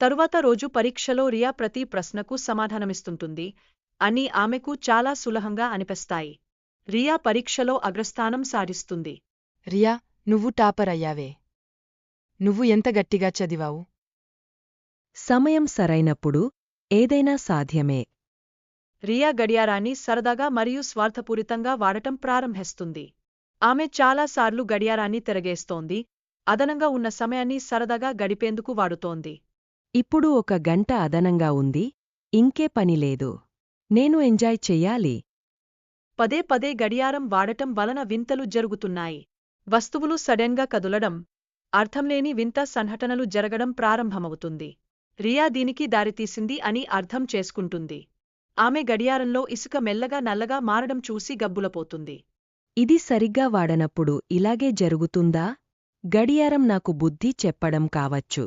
తరువాత రోజు పరీక్షలో రియా ప్రతి ప్రశ్నకు సమాధానమిస్తుంటుంది అని ఆమెకు చాలా సులభంగా అనిపిస్తాయి. రియా పరీక్షలో అగ్రస్థానం సాధిస్తుంది. రియా, నువ్వు టాపర్ అయ్యావే. నువ్వు ఎంత గట్టిగా చదివావు? సమయం సరైనప్పుడు ఏదైనా సాధ్యమే. రియా గడియారాన్ని సరదాగా మరియు స్వార్థపూరితంగా వాడటం ప్రారంభిస్తుంది. ఆమె చాలాసార్లు గడియారాన్ని తిరగేస్తోంది, అదనంగా ఉన్న సమయాన్ని సరదాగా గడిపేందుకు వాడుతోంది. ఇప్పుడు 1 గంట అదనంగా ఉంది, ఇంకే పనిలేదు. నేను ఎంజాయ్ చెయ్యాలి. పదే పదే గడియారం వాడటం వలన వింతలు జరుగుతున్నాయి. వస్తువులు సడెన్గా కదులడం, అర్థంలేని వింత సంఘటనలు జరగడం ప్రారంభమవుతుంది. రియా దీనికి దారితీసింది అని అర్థం చేసుకుంటుంది. ఆమె గడియారంలో ఇసుక మెల్లగా నల్లగా మారడం చూసి గబ్బులపోతుంది. ఇది సరిగ్గా వాడనప్పుడు ఇలాగే జరుగుతుందా? గడియారం నాకు బుద్ధి చెప్పడం కావచ్చు.